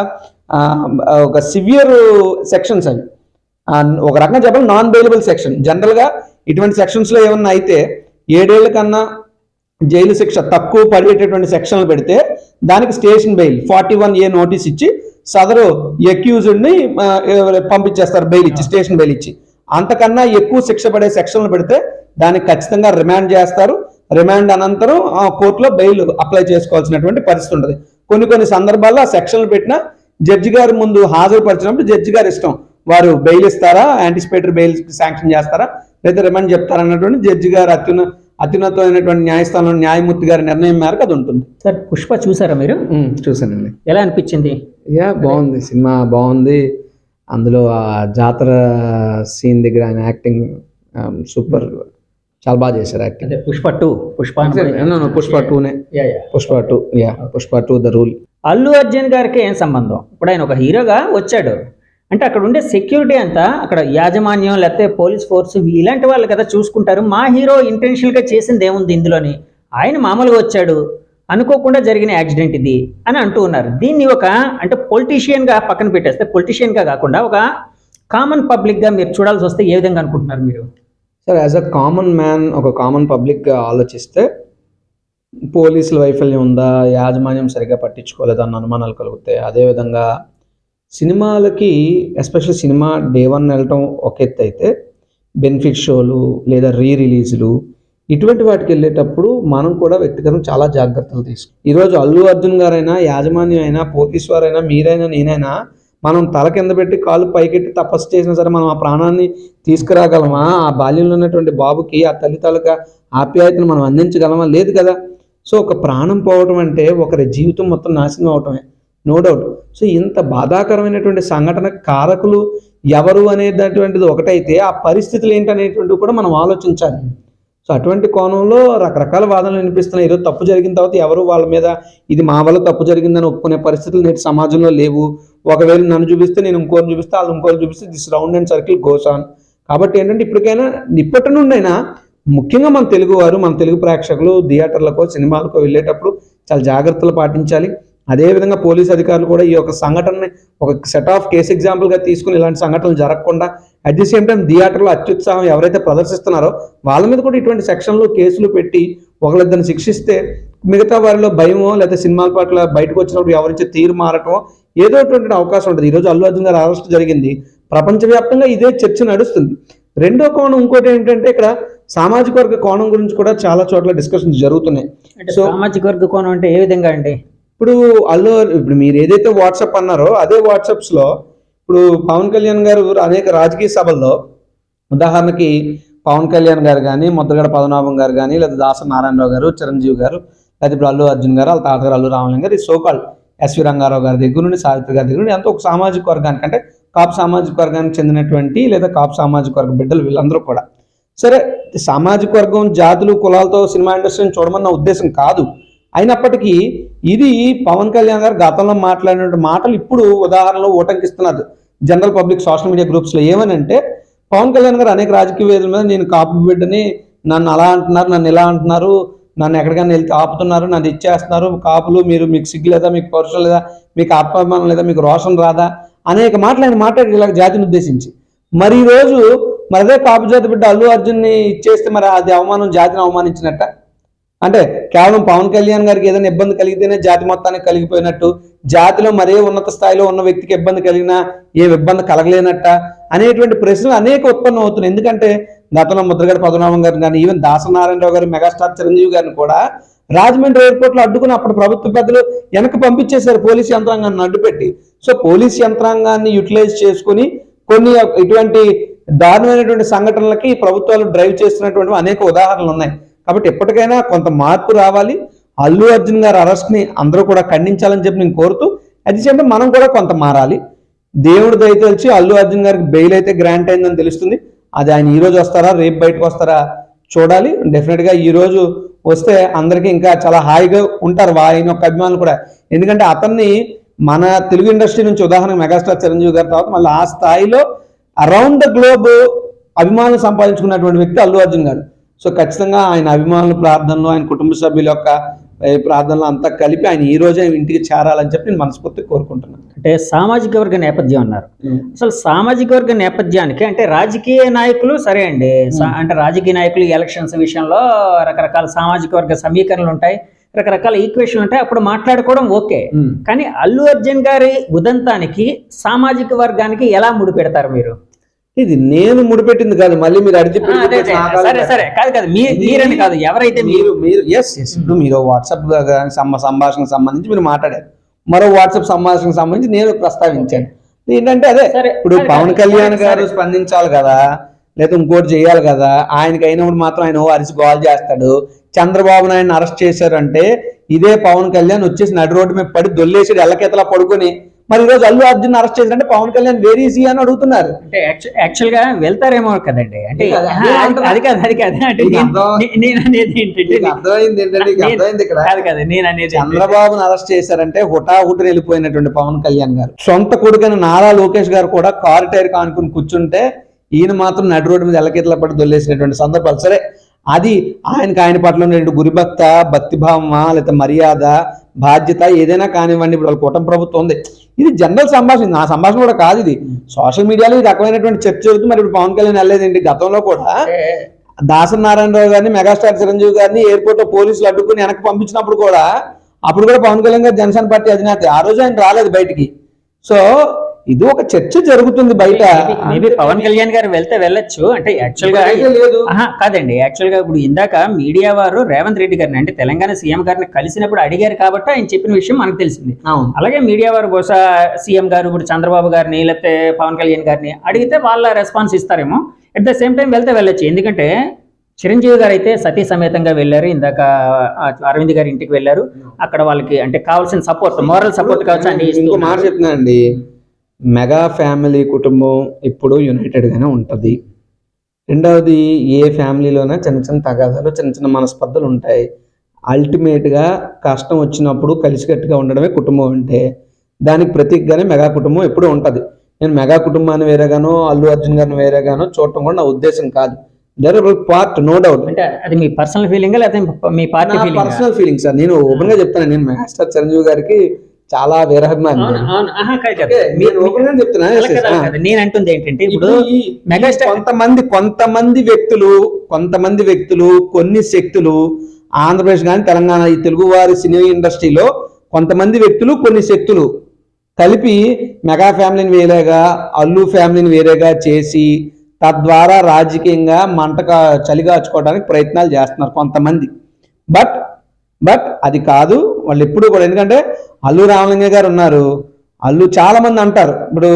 [SPEAKER 3] ఒక సివియర్ సెక్షన్స్ అవి, ఒక రకంగా చెప్పాలి నాన్ బెయిలబుల్ సెక్షన్. జనరల్గా ఇటువంటి సెక్షన్స్లో ఏమన్నా అయితే 7 ఏళ్ల కన్నా జైలు శిక్ష తక్కువ పడేటటువంటి సెక్షన్లు పెడితే దానికి స్టేషన్ బెయిల్ 41A నోటీస్ ఇచ్చి సదరు అక్యూజ్డ్ని పంపించేస్తారు, బెయిల్ ఇచ్చి, స్టేషన్ బెయిల్ ఇచ్చి. అంతకన్నా ఎక్కువ శిక్ష పడే సెక్షన్లు పెడితే దానికి ఖచ్చితంగా రిమాండ్ చేస్తారు. రిమాండ్ అనంతరం కోర్టులో బెయిల్ అప్లై చేసుకోవాల్సినటువంటి పరిస్థితి ఉంటుంది. కొన్ని సందర్భాల్లో ఆ సెక్షన్లు పెట్టిన జడ్జి గారి ముందు హాజరుపరిచినప్పుడు జడ్జి గారు ఇష్టం, వారు బెయిల్ ఇస్తారా, యాంటిసిపేటరీ బెయిల్ శాంక్షన్ చేస్తారా లేదా రిమాండ్ చెప్తారా అన్నటువంటి జడ్జి గారు అత్యున్నతమైనటువంటి న్యాయస్థానంలో న్యాయమూర్తి గారి నిర్ణయం మేరకు అది ఉంటుంది.
[SPEAKER 2] సార్ పుష్ప చూసారా మీరు?
[SPEAKER 3] చూసానండి.
[SPEAKER 2] ఎలా అనిపించింది?
[SPEAKER 3] బాగుంది, సినిమా బాగుంది. అందులో ఆ జాతర సీన్ దగ్గర ఆయన యాక్టింగ్ సూపర్, చాలా బాగా చేశారు acting.
[SPEAKER 2] Pushpa 2
[SPEAKER 3] Pushpa 2 the rule.
[SPEAKER 2] Allu Arjun గారికి ఏం సంబంధం? ఇప్పుడు ఆయన ఒక హీరోగా వచ్చాడు అంటే అక్కడ ఉండే సెక్యూరిటీ అంతా అక్కడ యాజమాన్యం లేకపోతే పోలీస్ ఫోర్స్ ఇలాంటి వాళ్ళు కదా చూసుకుంటారు. మా హీరో ఇంటెన్షనల్గా చేసింది ఏముంది ఇందులోని, ఆయన మామూలుగా వచ్చాడు, అనుకోకుండా జరిగిన యాక్సిడెంట్ ఇది అని అంటూ ఉన్నారు. దీన్ని ఒక అంటే పొలిటీషియన్గా పక్కన పెట్టేస్తే, పొలిటీషియన్గా కాకుండా ఒక కామన్ పబ్లిక్గా మీరు చూడాల్సి వస్తే ఏ విధంగా అనుకుంటున్నారు మీరు?
[SPEAKER 3] Sir, as a common man, ఒక కామన్ పబ్లిక్గా ఆలోచిస్తే పోలీసుల వైఫల్యం ఉందా, యాజమాన్యం సరిగ్గా పట్టించుకోలేదా అన్న అనుమానాలు కలుగుతాయి. అదేవిధంగా సినిమాలకి ఎస్పెషల్లీ సినిమా డే 1 వెళ్ళటం ఒక ఎత్తు అయితే, బెనిఫిట్ షోలు లేదా రిలీజులు ఇటువంటి వాటికి వెళ్ళేటప్పుడు మనం కూడా వ్యక్తిగతంగా చాలా జాగ్రత్తలు ఈరోజు అల్లు అర్జున్ గారైనా, యాజమాన్యం అయినా, పోలీసు వారైనా, మీరైనా, నేనైనా మనం తల కింద పెట్టి కాలు పైకెట్టి తపస్సు చేసినా సరే మనం ఆ ప్రాణాన్ని తీసుకురాగలమా? ఆ బాల్యంలో ఉన్నటువంటి బాబుకి ఆ తల్లి తాలూకా ఆప్యాయతను మనం అందించగలమా? లేదు కదా. సో ఒక ప్రాణం పోవటం అంటే ఒకరి జీవితం మొత్తం నాశనం అవటమే, నో డౌట్. సో ఇంత బాధాకరమైనటువంటి సంఘటన కారకులు ఎవరు అనేటటువంటిది ఒకటైతే ఆ పరిస్థితులు ఏంటనేటువంటివి కూడా మనం ఆలోచించాలి. సో అటువంటి కోణంలో రకరకాల వాదనలు వినిపిస్తున్నాయి. ఈరోజు తప్పు జరిగిన తర్వాత ఎవరు వాళ్ళ మీద ఇది మా వల్ల తప్పు జరిగిందని ఒప్పుకునే పరిస్థితులు నేటి సమాజంలో లేవు. ఒకవేళ నన్ను చూపిస్తే నేను ఇంకోరిని చూపిస్తే, వాళ్ళు ఇంకోరు చూపిస్తే, this round and circle goes on. కాబట్టి ఏంటంటే ఇప్పటికైనా ఇప్పటి నుండైనా ముఖ్యంగా మన తెలుగువారు, మన తెలుగు ప్రేక్షకులు థియేటర్లకో సినిమాలకో వెళ్ళేటప్పుడు చాలా జాగ్రత్తలు పాటించాలి. అదేవిధంగా పోలీస్ అధికారులు కూడా ఈ యొక్క సంఘటనని ఒక సెట్ ఆఫ్ కేసు ఎగ్జాంపుల్గా తీసుకుని ఇలాంటి సంఘటనలు జరగకుండా అట్ ది సేమ్ టైం థియేటర్లో అత్యుత్సాహం ఎవరైతే ప్రదర్శిస్తున్నారో వాళ్ళ మీద కూడా ఇటువంటి సెక్షన్లు, కేసులు పెట్టి ఒకళ్ళిద్దరిని శిక్షిస్తే మిగతా వారిలో భయమో లేదా సినిమాల పట్ల బయటకు వచ్చినప్పుడు ఎవరిచ్చే తీరు మారటమో ఏదో అటువంటి అవకాశం ఉంటుంది. ఈరోజు అల్లు అర్జున్ గారు అరెస్ట్ జరిగింది, ప్రపంచవ్యాప్తంగా ఇదే చర్చ నడుస్తుంది. రెండో కోణం ఇంకోటి ఏంటంటే ఇక్కడ సామాజిక వర్గ కోణం గురించి కూడా చాలా చోట్ల డిస్కషన్స్ జరుగుతున్నాయి.
[SPEAKER 2] సో సామాజిక వర్గ కోణం అంటే ఏ విధంగా అండి?
[SPEAKER 3] ఇప్పుడు మీరు ఏదైతే వాట్సాప్ అన్నారో అదే వాట్సాప్స్లో ఇప్పుడు పవన్ కళ్యాణ్ గారు అనేక రాజకీయ సభల్లో, ఉదాహరణకి పవన్ కళ్యాణ్ గారు కానీ, ముద్రగడ పద్మనాభం గారు కానీ, లేదా దాసరి నారాయణరావు గారు, చిరంజీవి గారు, లేదా ఇప్పుడు అల్లు అర్జున్ గారు, వాళ్ళ తాతగారు అల్లు రామలింగ గారు, ఈ సోకాల్ ఎస్వి రంగారావు గారి దగ్గర నుండి, సావిత్రి గారి దగ్గర నుండి ఎంతో ఒక సామాజిక వర్గానికి, అంటే కాపు సామాజిక వర్గానికి చెందినటువంటి లేదా కాపు సామాజిక వర్గ బిడ్డలు వీళ్ళందరూ కూడా. సరే, సామాజిక వర్గం, జాతులు, కులాలతో సినిమా ఇండస్ట్రీని చూడమన్న ఉద్దేశం కాదు. అయినప్పటికీ ఇది పవన్ కళ్యాణ్ గారు గతంలో మాట్లాడిన మాటలు ఇప్పుడు ఉదాహరణలో ఓటంకిస్తున్నారు జనరల్ పబ్లిక్ సోషల్ మీడియా గ్రూప్స్లో. ఏమనంటే, పవన్ కళ్యాణ్ గారు అనేక రాజకీయ వేదికల మీద నేను కాపు బిడ్డని, నన్ను అలా అంటున్నారు, నన్ను ఇలా అంటున్నారు, నన్ను ఎక్కడికైనా వెళ్తే ఆపుతున్నారు, నన్ను ఇచ్చేస్తున్నారు, కాపులు మీకు సిగ్గు లేదా, మీకు పౌరుషం లేదా, మీకు ఆత్మాభిమానం లేదా, మీకు రోషం రాదా, అనేక మాటలు ఆయన మాట్లాడి ఇలా జాతిని ఉద్దేశించి. మరి ఈరోజు మరి అదే కాపు జాతి బిడ్డ అల్లు అర్జున్ని ఇచ్చేస్తే మరి అది అవమానం, జాతిని అవమానించినట్ట. అంటే కేవలం పవన్ కళ్యాణ్ గారికి ఏదైనా ఇబ్బంది కలిగితేనే జాతి మొత్తానికి కలిగిపోయినట్టు, జాతిలో మరే ఉన్నత స్థాయిలో ఉన్న వ్యక్తికి ఇబ్బంది కలిగినా ఏ ఇబ్బంది కలగలేనట్ట అనేటువంటి ప్రశ్నలు అనేక ఉత్పన్నం అవుతున్నాయి. ఎందుకంటే గతంలో ముద్రగడ పద్మనాభం గారిని కానీ, ఈవెన్ దాసనారాయణరావు గారు, మెగాస్టార్ చిరంజీవి గారిని కూడా రాజమండ్రి ఎయిర్పోర్ట్లో అడ్డుకుని అప్పుడు ప్రభుత్వ పెద్దలు వెనక్కి పంపించేశారు పోలీసు యంత్రాంగాన్ని అడ్డుపెట్టి. సో పోలీసు యంత్రాంగాన్ని యూటిలైజ్ చేసుకుని కొన్ని ఇటువంటి దారుణమైనటువంటి సంఘటనలకి ప్రభుత్వాలు డ్రైవ్ చేస్తున్నటువంటి అనేక ఉదాహరణలు ఉన్నాయి. కాబట్టి ఎప్పటికైనా కొంత మార్పు రావాలి. అల్లు అర్జున్ గారి అరెస్ట్ని అందరూ కూడా ఖండించాలని చెప్పి నేను కోరుతూ, అది చెప్పి మనం కూడా కొంత మారాలి. దేవుడు దయతలిచి అల్లు అర్జున్ గారికి బెయిల్ అయితే గ్రాంట్ అయిందని తెలుస్తుంది. అది ఆయన ఈరోజు వస్తారా, రేపు బయటకు వస్తారా చూడాలి. డెఫినెట్గా ఈరోజు వస్తే అందరికీ ఇంకా చాలా హాయిగా ఉంటారు ఆయన యొక్క అభిమానులు కూడా. ఎందుకంటే అతన్ని మన తెలుగు ఇండస్ట్రీ నుంచి ఉదాహరణకు మెగాస్టార్ చిరంజీవి గారి తర్వాత మళ్ళీ ఆ స్థాయిలో అరౌండ్ ద గ్లోబ్ అభిమానులు సంపాదించుకున్నటువంటి వ్యక్తి అల్లు అర్జున్ గారు. సో ఖచ్చితంగా ఆయన అభిమానుల ప్రార్థనలు, ఆయన కుటుంబ సభ్యుల యొక్క ప్రార్థనలు అంతా కలిపి ఆయన ఈ రోజే ఇంటికి చేరాలని చెప్పి నేను మనస్ఫూర్తిగా కోరుకుంటున్నాను.
[SPEAKER 2] అంటే సామాజిక వర్గ నేపథ్యం అన్నారు. అసలు సామాజిక వర్గ నేపథ్యానికి అంటే రాజకీయ నాయకులు సరే అండి, అంటే రాజకీయ నాయకులు ఎలక్షన్స్ విషయంలో రకరకాల సామాజిక వర్గ సమీకరణలు ఉంటాయి, రకరకాల ఈక్వేషన్లు ఉంటాయి, అప్పుడు మాట్లాడుకోవడం ఓకే. కానీ అల్లు అర్జున్ గారి ఉదంతానికి సామాజిక వర్గానికి ఎలా ముడిపెడతారు మీరు?
[SPEAKER 3] ఇది నేను ముడిపెట్టింది కాదు, మళ్ళీ మీరు అడిగి
[SPEAKER 2] మీరని కాదు, ఎవరైతే
[SPEAKER 3] మీరు వాట్సాప్ సంభాషణకు సంబంధించి మీరు మాట్లాడారు, మరో వాట్సాప్ సంభాషణకు సంబంధించి నేను ప్రస్తావించాను. ఏంటంటే అదే, ఇప్పుడు పవన్ కళ్యాణ్ గారు స్పందించాలి కదా, లేదా ఇంకోటి చేయాలి కదా. ఆయనకి అయినప్పుడు మాత్రం ఆయన అరిసి గోల్ చేస్తాడు. చంద్రబాబు నాయుడు అరెస్ట్ చేశారంటే ఇదే పవన్ కళ్యాణ్ వచ్చేసి నడి రోడ్డు మీద పడి దొల్లేసాడు ఎల్లకెతలా పడుకొని. మరి ఈరోజు అల్లు అర్జున్ అరెస్ట్ చేశారంటే పవన్ కళ్యాణ్ వెరీ ఈజీ అని అడుగుతున్నారు.
[SPEAKER 2] అంటే యాక్చువల్ గా వెళ్తారేమో కదండి. అంటే అది కాదు,
[SPEAKER 3] చంద్రబాబును అరెస్ట్ చేశారంటే హుటాహుటిని వెళ్ళిపోయినటువంటి పవన్ కళ్యాణ్ గారు సొంత కొడుకైన నారా లోకేష్ గారు కూడా కారు టైర్ కానుకుని కూర్చుంటే ఈయన మాత్రం నడి రోడ్డు మీద ఎల్లకెతలా పడి దొల్లేసినటువంటి సందర్భాలు. సరే, అది ఆయన పట్ల ఉన్నటువంటి గురిభక్త, భక్తిభావమా, లేదా మర్యాద, బాధ్యత ఏదైనా కానివ్వండి. ఇప్పుడు వాళ్ళ కూటమి ప్రభుత్వం ఉంది, ఇది జనరల్ సంభాషణ, నా సంభాషణ కూడా కాదు, ఇది సోషల్ మీడియాలో ఈ రకమైనటువంటి చర్చ జరుగుతుంది. మరి ఇప్పుడు పవన్ కళ్యాణ్ వెళ్ళలేదండి. గతంలో కూడా దాసనారాయణరావు గారిని, మెగాస్టార్ చిరంజీవి గారిని ఎయిర్పోర్ట్ లో పోలీసులు అడ్డుకుని వెనక్కి పంపించినప్పుడు కూడా అప్పుడు కూడా పవన్ కళ్యాణ్ గారు జనసేన పార్టీ అధినేత, ఆ రోజు ఆయన రాలేదు బయటికి. సో ఇది ఒక చర్చ జరుగుతుంది బయట.
[SPEAKER 2] మేబీ పవన్ కళ్యాణ్ గారు వెళ్తే వెళ్ళొచ్చు. అంటే యాక్చువల్ గా కాదండి, యాక్చువల్ గా ఇప్పుడు ఇందాక మీడియా వారు రేవంత్ రెడ్డి గారిని, అంటే తెలంగాణ సీఎం గారిని కలిసినప్పుడు అడిగారు కాబట్టి ఆయన చెప్పిన విషయం మనకు తెలిసింది. అలాగే మీడియా వారు బహుశా సీఎం గారు ఇప్పుడు చంద్రబాబు గారిని లేకపోతే పవన్ కళ్యాణ్ గారిని అడిగితే వాళ్ళ రెస్పాన్స్ ఇస్తారేమో. అట్ ద సేమ్ టైం వెళ్తే వెళ్ళొచ్చు. ఎందుకంటే చిరంజీవి గారు అయితే సతీ సమేతంగా వెళ్ళారు, ఇందాక అరవింద్ గారి ఇంటికి వెళ్ళారు. అక్కడ వాళ్ళకి అంటే కావాల్సిన సపోర్ట్, మోరల్ సపోర్ట్ కావచ్చు అని.
[SPEAKER 3] ఇంకో మాట చెప్తున్నానండి, మెగా ఫ్యామిలీ కుటుంబం ఎప్పుడూ యునైటెడ్గానే ఉంటుంది. రెండవది, ఏ ఫ్యామిలీలోనే చిన్న చిన్న తగాదాలు, చిన్న చిన్న మనస్పర్ధలు ఉంటాయి. అల్టిమేట్గా కష్టం వచ్చినప్పుడు కలిసికట్టుగా ఉండడమే కుటుంబం అంటే. దానికి ప్రతీకగానే మెగా కుటుంబం ఎప్పుడూ ఉంటుంది. నేను మెగా కుటుంబాన్ని వేరేగానో అల్లు అర్జున్ గారిని వేరేగానో చూడటం కూడా నా ఉద్దేశం కాదు. Part, no doubt.
[SPEAKER 2] అంటే అది మీ పర్సనల్ ఫీలింగ్ లేకపోతే మీ party feeling?
[SPEAKER 3] Personal feeling sir. నేను ఓపెన్ గా చెప్తాను, నేను మెగాస్టార్ చిరంజీవి గారికి చాలా వీరాభిమాని.
[SPEAKER 2] నేను అంటుంది ఏంటంటే, ఇప్పుడు
[SPEAKER 3] కొంతమంది వ్యక్తులు కొన్ని శక్తులు ఆంధ్రప్రదేశ్ కానీ తెలంగాణ ఈ తెలుగు వారి సినీ ఇండస్ట్రీలో కొంతమంది వ్యక్తులు కొన్ని శక్తులు కలిపి మెగా ఫ్యామిలీని వేరేగా, అల్లు ఫ్యామిలీని వేరేగా చేసి తద్వారా రాజకీయంగా చలిగాచుకోవడానికి ప్రయత్నాలు చేస్తున్నారు కొంతమంది. బట్ అది కాదు వాళ్ళు ఎప్పుడు కూడా. ఎందుకంటే అల్లు రామలింగయ్య గారు ఉన్నారు, చాలా మంది అంటారు ఇప్పుడు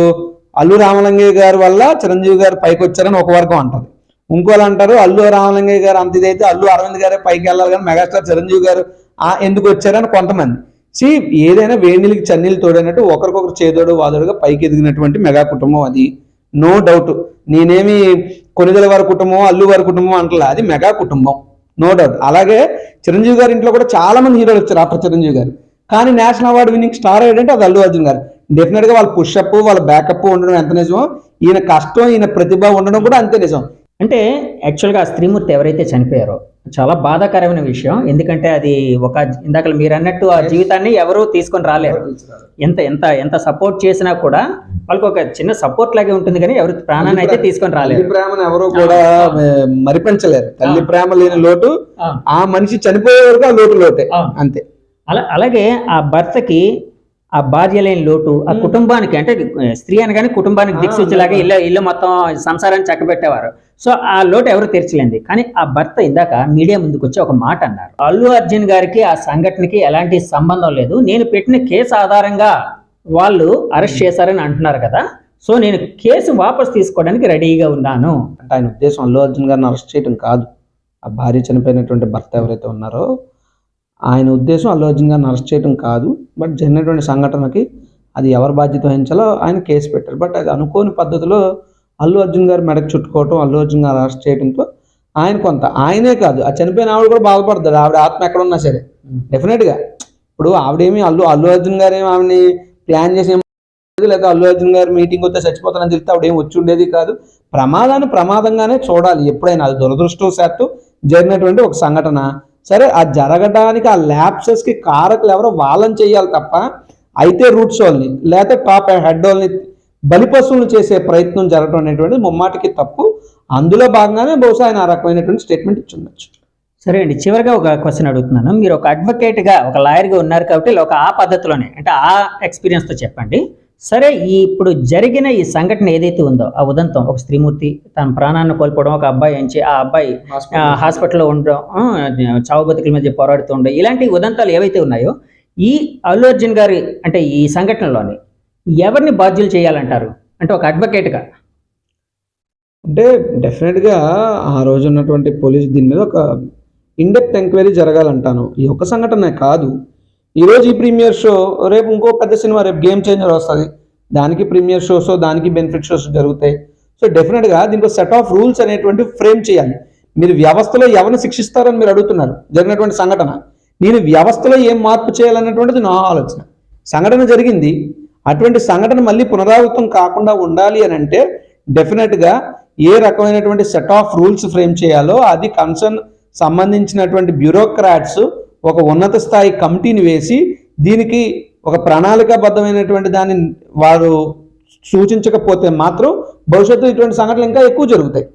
[SPEAKER 3] అల్లు రామలింగయ్య గారి వల్ల చిరంజీవి గారు పైకి వచ్చారని ఒక వర్గం అంటారు. ఇంకోళ్ళు అంటారు అల్లు రామలింగయ్య గారు అంత ఇదైతే అల్లు అరవింద్ గారే పైకి వెళ్ళాలి కానీ మెగాస్టార్ చిరంజీవి గారు ఎందుకు వచ్చారని కొంతమంది. సి ఏదైనా వేడినీళ్ళకి చన్నీళ్ళు తోడైనట్టు ఒకరికొకరు చేదోడు వాదోడుగా పైకి ఎదిగినటువంటి మెగా కుటుంబం అది, నో డౌట్. నేనేమి కొనిదెల వారి కుటుంబం, అల్లు వారి కుటుంబం అంటలా, అది మెగా కుటుంబం, నో డౌట్. అలాగే చిరంజీవి గారి ఇంట్లో కూడా చాలా మంది హీరోలు వచ్చారు ఆఫ్టర్ చిరంజీవి గారు, కానీ నేషనల్ అవార్డు విన్నింగ్ స్టార్ ఏంటంటే అది అల్లు అర్జున్ గారు. డెఫినెట్ గా వాళ్ళ పుషప్ వాళ్ళ బ్యాకప్ ఉండడం ఎంత నిజమో, ఈయన కష్టం ఈయన ప్రతిభ ఉండడం కూడా అంతే నిజం.
[SPEAKER 2] అంటే యాక్చువల్గా ఆ స్త్రీమూర్తి ఎవరైతే చనిపోయారో చాలా బాధాకరమైన విషయం. ఎందుకంటే అది ఒక ఇందాక మీరు అన్నట్టు ఆ జీవితాన్ని ఎవరూ తీసుకొని రాలేరు. ఎంత ఎంత ఎంత సపోర్ట్ చేసినా కూడా వాళ్ళకి ఒక చిన్న సపోర్ట్ లాగే ఉంటుంది, కానీ ఎవరు ప్రాణాన్ని అయితే తీసుకొని రాలేరు.
[SPEAKER 3] తల్లి ప్రేమను ఎవరు కూడా మరిపించలేరు. తల్లి ప్రేమ లేని లోటు ఆ మనిషి చనిపోయే వరకు ఆ లోటే అంతే.
[SPEAKER 2] అలాగే ఆ భర్తకి ఆ భార్య లేని లోటు, ఆ కుటుంబానికి అంటే స్త్రీ అనగానే కుటుంబానికి దిక్సూచిలాగా ఇల్లు మొత్తం సంసారాన్ని చక్కబెట్టేవారు. సో ఆ లోటు ఎవరు తీర్చలేంది. కానీ ఆ భర్త ఇందాక మీడియా ముందుకు వచ్చి ఒక మాట అన్నారు, అల్లు అర్జున్ గారికి ఆ సంఘటనకి ఎలాంటి సంబంధం లేదు, నేను పెట్టిన కేసు ఆధారంగా వాళ్ళు అరెస్ట్ చేశారని అంటున్నారు కదా, సో నేను కేసు వాపస్ తీసుకోవడానికి రెడీగా ఉన్నాను.
[SPEAKER 3] అంటే ఆయన ఉద్దేశం అల్లు అర్జున్ గారిని అరెస్ట్ చేయడం కాదు, ఆ భార్య చనిపోయినటువంటి భర్త ఎవరైతే ఉన్నారో ఆయన ఉద్దేశం అల్లు అర్జున్ గారిని అరెస్ట్ చేయడం కాదు. బట్ జరిగినటువంటి సంఘటనకి అది ఎవరు బాధ్యత వహించాలో ఆయన కేసు పెట్టారు. బట్ అది అనుకోని పద్ధతిలో అల్లు అర్జున్ గారు మెడకు చుట్టుకోవటం, అల్లు అర్జున్ గారు అరెస్ట్ చేయడంతో ఆయన కొంత, ఆయనే కాదు ఆ చనిపోయిన ఆవిడ కూడా బాధపడుతుంది. ఆవిడ ఆత్మ ఎక్కడ ఉన్నా సరే డెఫినెట్గా. ఇప్పుడు ఆవిడేమి అల్లు అర్జున్ గారు ఏమి ఆవిడని ప్లాన్ చేసి లేదా అల్లు అర్జున్ గారు మీటింగ్ వస్తే చచ్చిపోతానని చెప్తే ఆవిడ ఏం వచ్చి ఉండేది కాదు. ప్రమాదాన్ని ప్రమాదంగానే చూడాలి ఎప్పుడైనా. అది దురదృష్టవశాత్తు జరిగినటువంటి ఒక సంఘటన. సరే, ఆ జరగడానికి ఆ ల్యాప్సెస్కి కారకులు ఎవరో వాళ్ళని చేయాలి తప్ప, అయితే రూట్స్ వాళ్ళని లేకపోతే టాప్ హెడ్ వాళ్ళని బలిపశువులు చేసే ప్రయత్నం జరగడం అనేటువంటిది ముమ్మాటికి తప్పు. అందులో భాగంగానే బహుశా ఆయన ఆ రకమైనటువంటి స్టేట్మెంట్ ఇచ్చి ఉండొచ్చు.
[SPEAKER 2] సరే అండి, చివరిగా ఒక క్వశ్చన్ అడుగుతున్నాను. మీరు ఒక అడ్వకేట్గా ఒక లాయర్గా ఉన్నారు కాబట్టి ఒక ఆ పద్ధతిలోనే అంటే ఆ ఎక్స్పీరియన్స్తో చెప్పండి. సరే, ఇప్పుడు జరిగిన ఈ సంఘటన ఏదైతే ఉందో ఆ ఉదంతం, ఒక స్త్రీమూర్తి తన ప్రాణాన్ని కోల్పోవడం, ఒక అబ్బాయి నుంచి ఆ అబ్బాయి హాస్పిటల్లో ఉండడం, చావు బతుకుల మధ్య పోరాడుతూ ఉండడం, ఇలాంటి ఉదంతాలు ఏవైతే ఉన్నాయో ఈ అల్లు అర్జున్ గారి అంటే ఈ సంఘటనలోని ఎవరిని బాధ్యులు చేయాలంటారు అంటే ఒక అడ్వకేట్గా?
[SPEAKER 3] అంటే డెఫినెట్గా ఆ రోజు ఉన్నటువంటి పోలీసు దీని మీద ఒక ఇన్డెప్త్ ఎంక్వైరీ జరగాలంటాను. ఈ ఒక్క సంఘటనే కాదు, ఈరోజు ఈ ప్రీమియర్ షో, రేపు ఇంకో పెద్ద సినిమా, రేపు గేమ్ చేంజర్ వస్తుంది, దానికి ప్రీమియర్ షోస్, దానికి బెనిఫిట్ షోస్ జరుగుతాయి. సో డెఫినెట్గా దీనికి సెట్ ఆఫ్ రూల్స్ అనేటువంటి ఫ్రేమ్ చేయాలి. మీరు వ్యవస్థలో ఎవరిని శిక్షిస్తారని మీరు అడుగుతున్నారు. జరిగినటువంటి సంఘటన, నేను వ్యవస్థలో ఏం మార్పు చేయాలన్నటువంటిది నా ఆలోచన. సంఘటన జరిగింది, అటువంటి సంఘటన మళ్ళీ పునరావృతం కాకుండా ఉండాలి అని అంటే డెఫినెట్గా ఏ రకమైనటువంటి సెట్ ఆఫ్ రూల్స్ ఫ్రేమ్ చేయాలో అది కన్సర్న్ సంబంధించినటువంటి బ్యూరోక్రాట్స్ ఒక ఉన్నత స్థాయి కమిటీని వేసి దీనికి ఒక ప్రణాళికాబద్ధమైనటువంటి దాన్ని వారు సూచించకపోతే మాత్రం భవిష్యత్తు ఇటువంటి సంఘటనలు ఇంకా ఎక్కువ జరుగుతాయి.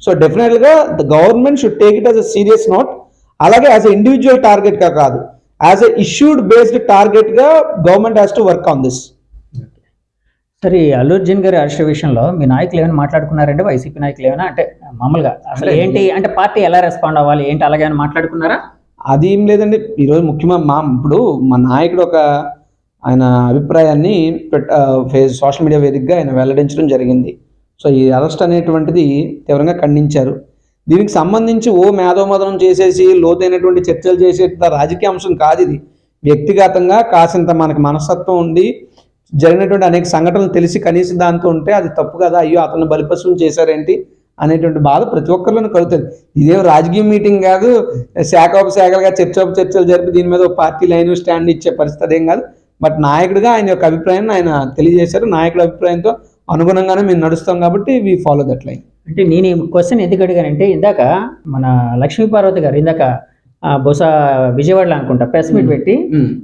[SPEAKER 3] సో డెఫినెట్గా the government should take it as a serious note. అలాగే యాజ్ ఎ ఇండివిజువల్ టార్గెట్గా కాదు, యాజ్ ఎ ఇష్యూడ్ బేస్డ్ టార్గెట్గా government has to work on this.
[SPEAKER 2] సరే, అల్లు అర్జున్ గారి అరెస్ట్ విషయంలో మీ నాయకులు ఏమైనా మాట్లాడుకున్నారంటే, వైసీపీ నాయకులు ఏమైనా అంటే మామూలుగా అసలు ఏంటి అంటే పార్టీ ఎలా రెస్పాండ్ అవ్వాలి ఏంటి అలాగే మాట్లాడుకున్నారా?
[SPEAKER 3] అది ఏం లేదండి. ఈరోజు ముఖ్యమైన ఇప్పుడు మా నాయకుడు ఒక ఆయన అభిప్రాయాన్ని సోషల్ మీడియా వేదికగా ఆయన వెల్లడించడం జరిగింది. సో ఈ అరెస్ట్ అనేటువంటిది తీవ్రంగా ఖండించారు. దీనికి సంబంధించి మేధోమదనం చేసేసి లోతైనటువంటి చర్చలు చేసేంత రాజకీయ అంశం కాదు ఇది. వ్యక్తిగతంగా కాసింత మనకి మనస్తత్వం ఉండి జరిగినటువంటి అనేక సంఘటనలు తెలిసి కనీసం దాంతో ఉంటే అది తప్పు కదా, అయ్యో అతను బలిపశువులు చేశారేంటి అనేటువంటి బాధ ప్రతి ఒక్కరిలోనూ కలుగుతుంది. ఇదేం రాజకీయ మీటింగ్ కాదు, శాఖోపశాఖలుగా చర్చలు జరిపి దీని మీద ఒక పార్టీ లైన్ స్టాండ్ ఇచ్చే పరిస్థితి ఏం కాదు. బట్ నాయకుడిగా ఆయన యొక్క అభిప్రాయాన్ని ఆయన తెలియజేశారు. నాయకుడి అభిప్రాయంతో అనుగుణంగానే మేము నడుస్తాం కాబట్టి వి ఫాలో దట్ లైన్.
[SPEAKER 2] అంటే నేను ఈ క్వశ్చన్ ఎందుకు అడిగానంటే, ఇందాక మన లక్ష్మీపార్వతి గారు ఇందాక బహుశా విజయవాడలో అనుకుంటా ప్రెస్ మీట్ పెట్టి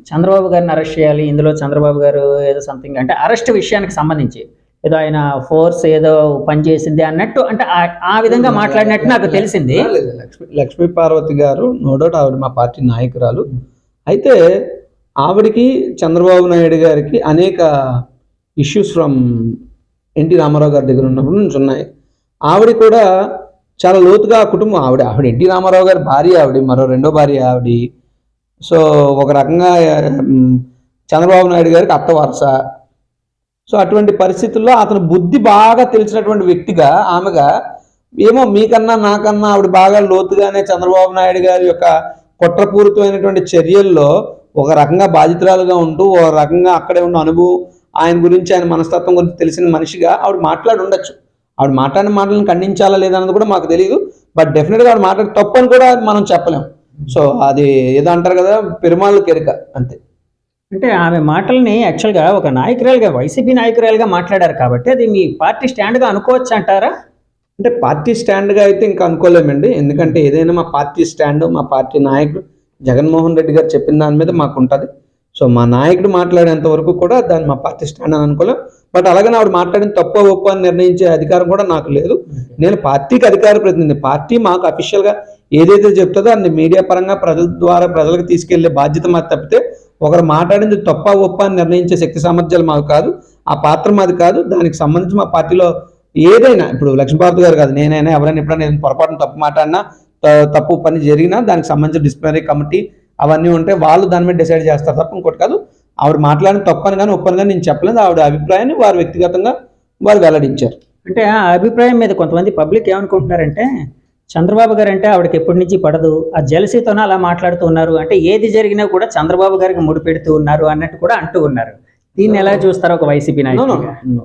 [SPEAKER 2] చంద్రబాబు గారిని అరెస్ట్ చేయాలి, ఇందులో చంద్రబాబు గారు ఏదో సంథింగ్ అంటే అరెస్ట్ విషయానికి సంబంధించి ఏదో ఆయన ఫోర్స్ ఏదో పనిచేసింది అన్నట్టు అంటే ఆ విధంగా మాట్లాడినట్టు నాకు తెలిసింది.
[SPEAKER 3] లక్ష్మీపార్వతి గారు నో డౌట్ ఆవిడ మా పార్టీ నాయకురాలు. అయితే ఆవిడికి చంద్రబాబు నాయుడు గారికి అనేక ఇష్యూస్ ఫ్రమ్ ఎన్టీ రామారావు గారి దగ్గర ఉన్నప్పుడు నుంచి ఉన్నాయి. ఆవిడ కూడా చాలా లోతుగా కుటుంబం, ఆవిడ ఎన్టీ రామారావు గారి భార్య, ఆవిడ మరో రెండో భార్య ఆవిడ. సో ఒక రకంగా చంద్రబాబు నాయుడు గారికి అత్త వరుస. సో అటువంటి పరిస్థితుల్లో అతను బుద్ధి బాగా తెలిసినటువంటి వ్యక్తిగా ఆమెగా ఏమో మీకన్నా నాకన్నా ఆవిడ బాగా లోతుగానే చంద్రబాబు నాయుడు గారి యొక్క కుట్రపూరితమైనటువంటి చర్యల్లో ఒక రకంగా బాధితురాలుగా ఉంటూ ఒక రకంగా అక్కడే ఉన్న అనుభవం, ఆయన గురించి ఆయన మనస్తత్వం గురించి తెలిసిన మనిషిగా ఆవిడ మాట్లాడి ఉండొచ్చు. ఆవిడ మాట్లాడిన మాటలను ఖండించాలా లేదన్నది కూడా మాకు తెలియదు. బట్ డెఫినెట్గా ఆవిడ మాట్లాడి తప్పు అని కూడా మనం చెప్పలేం. సో అది ఏదో అంటారు కదా, పెరుమాళ్ళు కెరక అంతే.
[SPEAKER 2] అంటే ఆమె మాటల్ని యాక్చువల్గా ఒక నాయకురాలుగా, వైసీపీ నాయకురాలుగా మాట్లాడారు కాబట్టి అది మీ పార్టీ స్టాండ్గా అనుకోవచ్చు అంటారా?
[SPEAKER 3] అంటే పార్టీ స్టాండ్గా అయితే ఇంకా అనుకోలేమండి. ఎందుకంటే ఏదైనా మా పార్టీ స్టాండ్, మా పార్టీ నాయకుడు జగన్మోహన్ రెడ్డి గారు చెప్పిన దాని మీద మాకు ఉంటుంది. సో మా నాయకుడు మాట్లాడేంత వరకు కూడా దాన్ని మా పార్టీ స్టాండ్ అని అనుకోలేం. బట్ అలాగని ఆవిడ మాట్లాడిన తప్పు ఒప్పు అని నిర్ణయించే అధికారం కూడా నాకు లేదు. నేను పార్టీకి అధికార ప్రతినిధి. పార్టీ మాకు అఫీషియల్గా ఏదైతే చెప్తుందో అన్ని మీడియా పరంగా ప్రజల ద్వారా ప్రజలకు తీసుకెళ్లే బాధ్యత మాకు తప్పితే ఒకరు మాట్లాడింది తప్ప ఒప్ప అని నిర్ణయించే శక్తి సామర్థ్యాలు మాకు కాదు, ఆ పాత్ర మాది కాదు. దానికి సంబంధించి మా పార్టీలో ఏదైనా, ఇప్పుడు లక్ష్మీపార్వతి గారు కాదు, నేనైనా ఎవరైనా ఎప్పుడైనా నేను పొరపాటున తప్పు మాట్లాడినా, తప్పు పని జరిగినా దానికి సంబంధించిన డిసిప్లినరీ కమిటీ అవన్నీ ఉంటే వాళ్ళు దాని మీద డిసైడ్ చేస్తారు తప్ప ఇంకోటి కాదు. ఆవిడ మాట్లాడిన తప్పని కానీ ఒప్పని కానీ నేను చెప్పలేదు. ఆవిడ అభిప్రాయాన్ని వారు వ్యక్తిగతంగా వారు వెల్లడించారు.
[SPEAKER 2] అంటే ఆ అభిప్రాయం మీద కొంతమంది పబ్లిక్ ఏమనుకుంటున్నారంటే, చంద్రబాబు గారు అంటే ఆవిడకి ఎప్పటి నుంచి పడదు, ఆ జలసీతోనే అలా మాట్లాడుతూ ఉన్నారు, అంటే ఏది జరిగినా కూడా చంద్రబాబు గారికి ముడిపెడుతూ ఉన్నారు అన్నట్టు కూడా అంటూ ఉన్నారు. దీన్ని ఎలా చూస్తారు ఒక వైసీపీ నాయకుడు?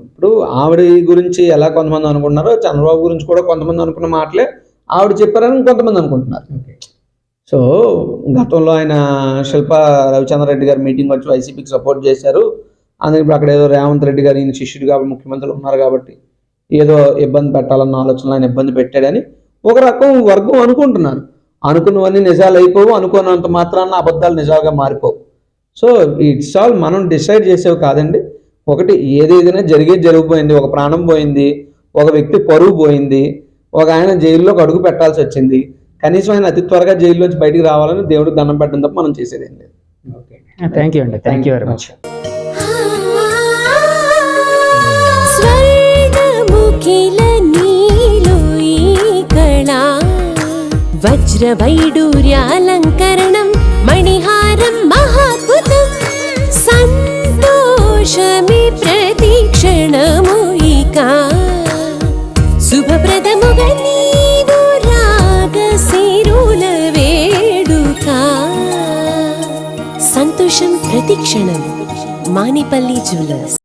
[SPEAKER 3] ఇప్పుడు ఆవిడ గురించి ఎలా కొంతమంది అనుకుంటున్నారో, చంద్రబాబు గురించి కూడా కొంతమంది అనుకున్న మాటలే ఆవిడ చెప్పారని కొంతమంది అనుకుంటున్నారు. సో గతంలో ఆయన శిల్పా రవిచంద్రారెడ్డి గారు మీటింగ్ వచ్చి వైసీపీకి సపోర్ట్ చేశారు. అందుకే ఇప్పుడు అక్కడ ఏదో రేవంత్ రెడ్డి గారు ఈయన శిష్యుడు కాబట్టి ముఖ్యమంత్రులు ఉన్నారు కాబట్టి ఏదో ఇబ్బంది పెట్టాలన్న ఆలోచనలో ఆయన ఇబ్బంది పెట్టాడని ఒక రకం వర్గం అనుకుంటున్నారు. అనుకున్నవన్నీ నిజాలు అయిపోవు, అనుకున్నంత మాత్రాన అబద్ధాలు నిజాలుగా మారిపోవు. సో ఇట్స్ ఆల్ మనం డిసైడ్ చేసేవి కాదండి. ఒకటి ఏదేదైనా జరిగిపోయింది. ఒక ప్రాణం పోయింది, ఒక వ్యక్తి పరువు పోయింది, ఒక ఆయన జైల్లోకి అడుగు పెట్టాల్సి వచ్చింది. కనీసం ఆయన అతి త్వరగా జైల్లోంచి బయటికి రావాలని దేవుడికి దండం పెట్టడం తప్ప మనం చేసేది ఏం లేదు.
[SPEAKER 2] థ్యాంక్ యూ అండి, థ్యాంక్ యూ వెరీ మచ్.
[SPEAKER 1] వజ్రవైడూర్యాలంకరణం మణిహారం మహాద్భుతం సంతోషమే ప్రతిక్షణము ఇక శుభప్రదముగా నీవు రాగశిరుల వేడుక సంతోషం ప్రతిక్షణం. మానిపల్లి జ్యువెలర్స్.